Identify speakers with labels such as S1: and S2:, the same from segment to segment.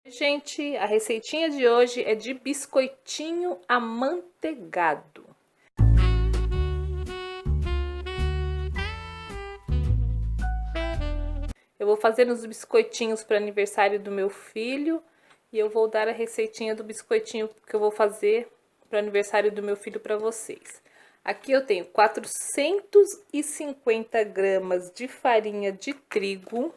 S1: Gente, a receitinha de hoje é de biscoitinho amanteigado. Eu vou fazer os biscoitinhos para aniversário do meu filho e eu vou dar a receitinha do biscoitinho que eu vou fazer para aniversário do meu filho para vocês. Aqui eu tenho 450 gramas de farinha de trigo.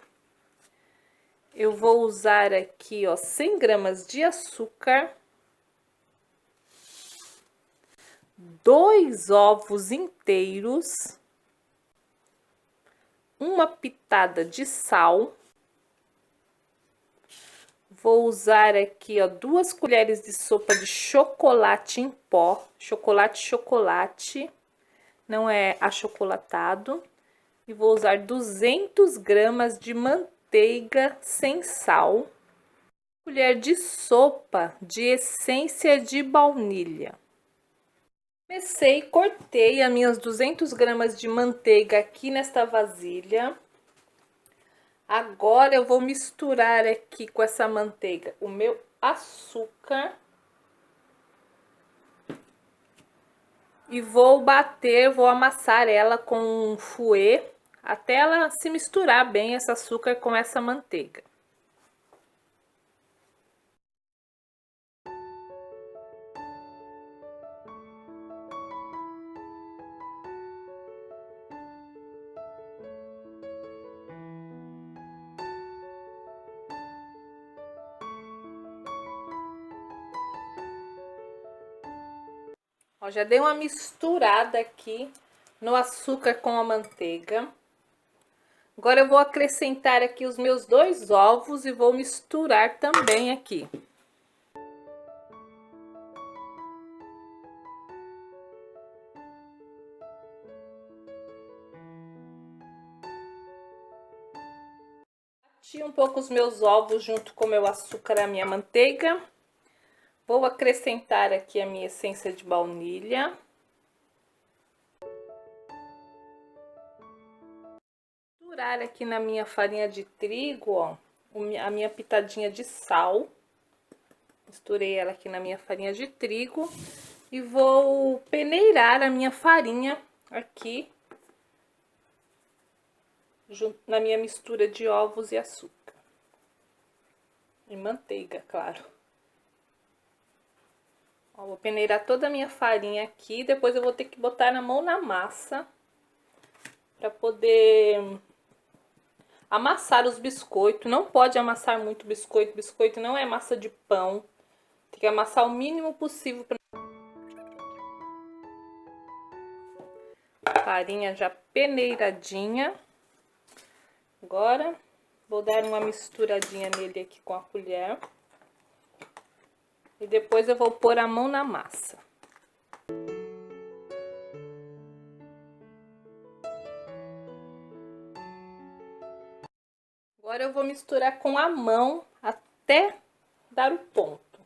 S1: Eu vou usar aqui, ó, 100 gramas de açúcar, 2 ovos inteiros, uma pitada de sal. Vou usar aqui, ó, 2 colheres de sopa de chocolate em pó, chocolate, não é achocolatado. E vou usar 200 gramas de manteiga sem sal, colher de sopa de essência de baunilha. Cortei as minhas 200 gramas de manteiga aqui nesta vasilha. Agora eu vou misturar aqui com essa manteiga o meu açúcar. E vou bater, vou amassar ela com um fouet até ela se misturar bem, esse açúcar com essa manteiga. Ó, já dei uma misturada aqui no açúcar com a manteiga. Agora eu vou acrescentar aqui os meus 2 ovos e vou misturar também aqui. Bati um pouco os meus ovos junto com o meu açúcar e a minha manteiga. Vou acrescentar aqui a minha essência de baunilha. Misturar aqui na minha farinha de trigo, ó, a minha pitadinha de sal. Misturei ela aqui na minha farinha de trigo e vou peneirar a minha farinha aqui junto na minha mistura de ovos e açúcar. E manteiga, claro. Ó, vou peneirar toda a minha farinha aqui, depois eu vou ter que botar a mão na massa para poder amassar os biscoitos. Não pode amassar muito biscoito, biscoito não é massa de pão. Tem que amassar o mínimo possível. Farinha já peneiradinha. Agora, vou dar uma misturadinha nele aqui com a colher. E depois eu vou pôr a mão na massa. Agora eu vou misturar com a mão até dar o ponto.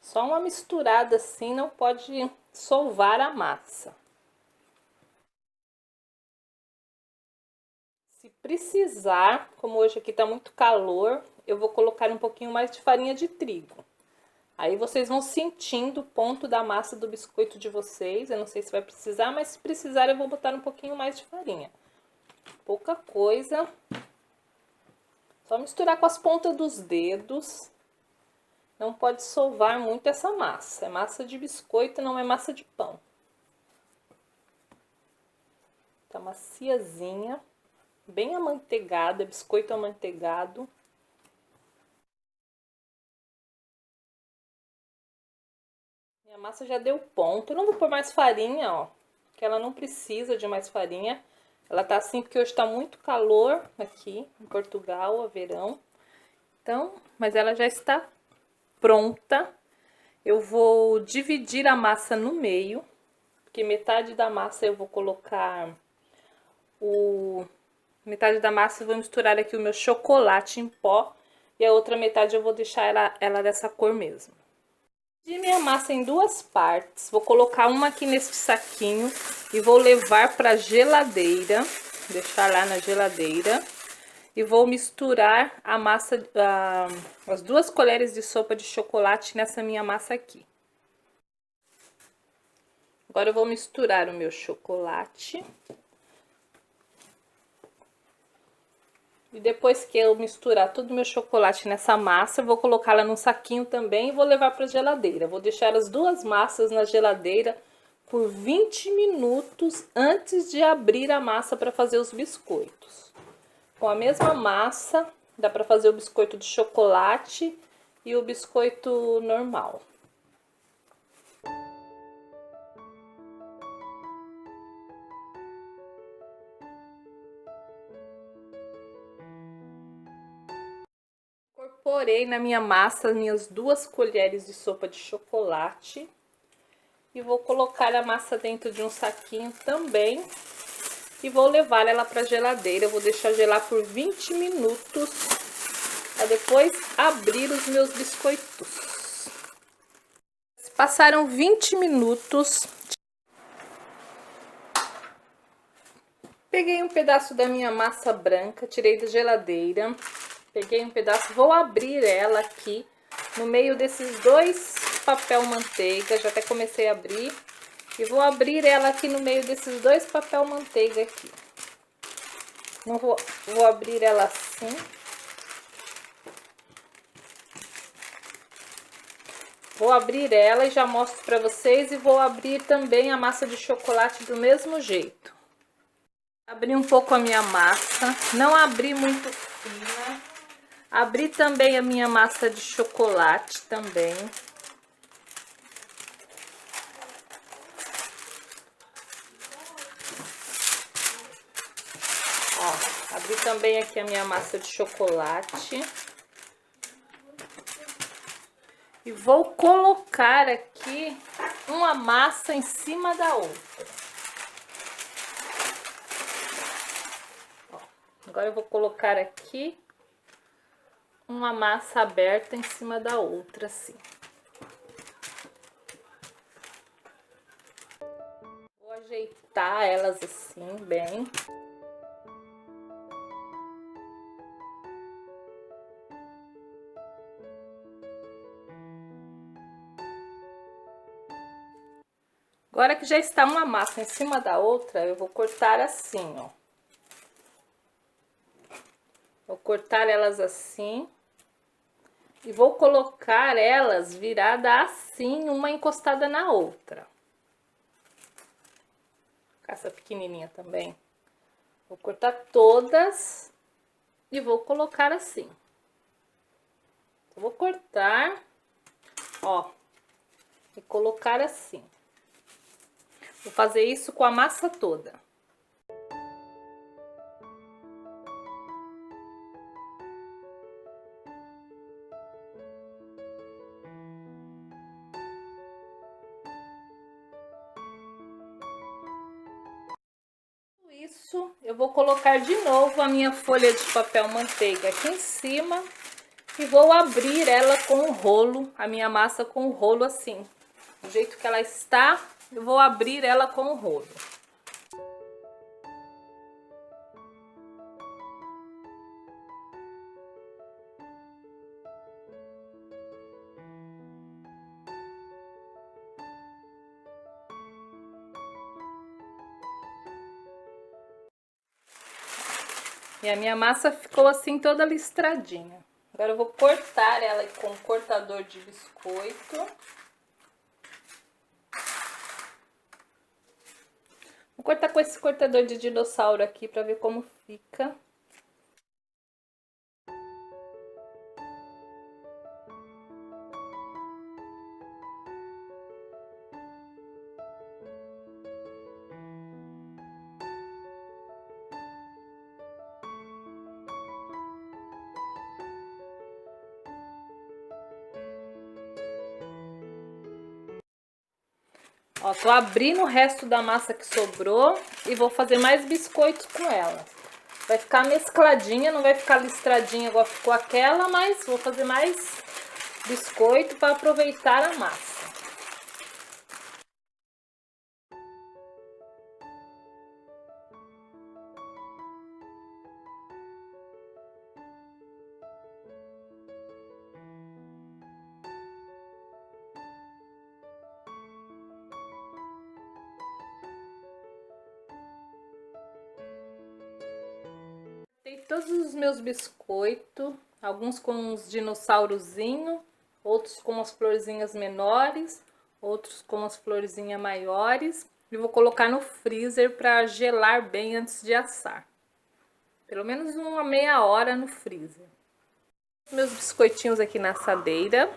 S1: Só uma misturada assim, não pode solvar a massa. Se precisar, como hoje aqui tá muito calor, eu vou colocar um pouquinho mais de farinha de trigo. Aí vocês vão sentindo o ponto da massa do biscoito de vocês. Eu não sei se vai precisar, mas se precisar eu vou botar um pouquinho mais de farinha. Pouca coisa. Só misturar com as pontas dos dedos. Não pode solvar muito essa massa. É massa de biscoito, não é massa de pão. Tá maciazinha. Bem amanteigada, biscoito amanteigado. Minha massa já deu ponto. Eu não vou pôr mais farinha, ó, que ela não precisa de mais farinha. Ela tá assim porque hoje tá muito calor aqui em Portugal, é verão. Então, mas ela já está pronta. Eu vou dividir a massa no meio, porque metade da massa eu vou colocar metade da massa eu vou misturar aqui o meu chocolate em pó e a outra metade eu vou deixar ela dessa cor mesmo. Dividi minha massa em 2 partes, vou colocar uma aqui nesse saquinho e vou levar para a geladeira. deixar lá na geladeira. E vou misturar a massa, as 2 colheres de sopa de chocolate nessa minha massa aqui. Agora eu vou misturar o meu chocolate. E depois que eu misturar todo o meu chocolate nessa massa, eu vou colocá-la num saquinho também e vou levar para a geladeira. Vou deixar as 2 massas na geladeira por 20 minutos antes de abrir a massa para fazer os biscoitos. Com a mesma massa, dá para fazer o biscoito de chocolate e o biscoito normal. Incorporei na minha massa minhas 2 colheres de sopa de chocolate. E vou colocar a massa dentro de um saquinho também. E vou levar ela para a geladeira. Eu vou deixar gelar por 20 minutos. Para depois abrir os meus biscoitos. Passaram 20 minutos. Peguei um pedaço da minha massa branca, tirei da geladeira. Peguei um pedaço, vou abrir ela aqui no meio desses 2 papel manteiga. Já até comecei a abrir. E vou abrir ela aqui no meio desses 2 papel manteiga aqui. Não vou abrir ela assim. Vou abrir ela e já mostro pra vocês. E vou abrir também a massa de chocolate do mesmo jeito. Abri um pouco a minha massa, não abri muito fina. Abri também a minha massa de chocolate também. Ó, abri também aqui a minha massa de chocolate. E vou colocar aqui uma massa em cima da outra. Ó, agora eu vou colocar aqui uma massa aberta em cima da outra, assim. Vou ajeitar elas assim, bem. Agora que já está uma massa em cima da outra, eu vou cortar assim, ó. Vou cortar elas assim. E vou colocar elas virada assim, uma encostada na outra. Essa pequenininha também. Vou cortar todas e vou colocar assim. Eu vou cortar, ó, e colocar assim. Vou fazer isso com a massa toda. Isso, eu vou colocar de novo a minha folha de papel manteiga aqui em cima e vou abrir ela com o rolo, a minha massa com o rolo assim. Do jeito que ela está, eu vou abrir ela com o rolo. E a minha massa ficou assim toda listradinha. Agora eu vou cortar ela com um cortador de biscoito. Vou cortar com esse cortador de dinossauro aqui para ver como fica. Ó, tô abrindo o resto da massa que sobrou e vou fazer mais biscoitos com ela. Vai ficar mescladinha, não vai ficar listradinha igual ficou aquela, mas vou fazer mais biscoito para aproveitar a massa. Todos os meus biscoitos, alguns com uns dinossaurozinhos, outros com umas florzinhas menores, outros com umas florzinhas maiores. E vou colocar no freezer para gelar bem antes de assar. Pelo menos uma meia hora no freezer. Meus biscoitinhos aqui na assadeira.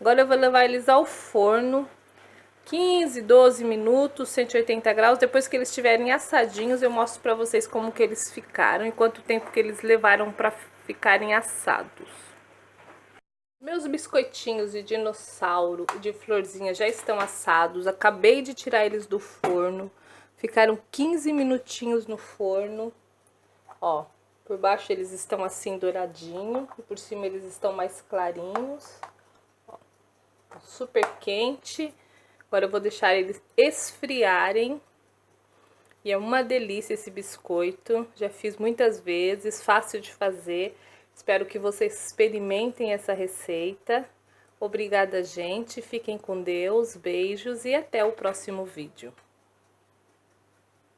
S1: Agora eu vou levar eles ao forno. 15, 12 minutos, 180 graus. Depois que eles estiverem assadinhos, eu mostro pra vocês como que eles ficaram e quanto tempo que eles levaram pra ficarem assados. Meus biscoitinhos de dinossauro e de florzinha já estão assados. Acabei de tirar eles do forno. Ficaram 15 minutinhos no forno. Ó, por baixo eles estão assim douradinho e por cima eles estão mais clarinhos. Ó, super quente. Agora eu vou deixar eles esfriarem. E é uma delícia esse biscoito. Já fiz muitas vezes, fácil de fazer. Espero que vocês experimentem essa receita. Obrigada, gente. Fiquem com Deus, beijos e até o próximo vídeo.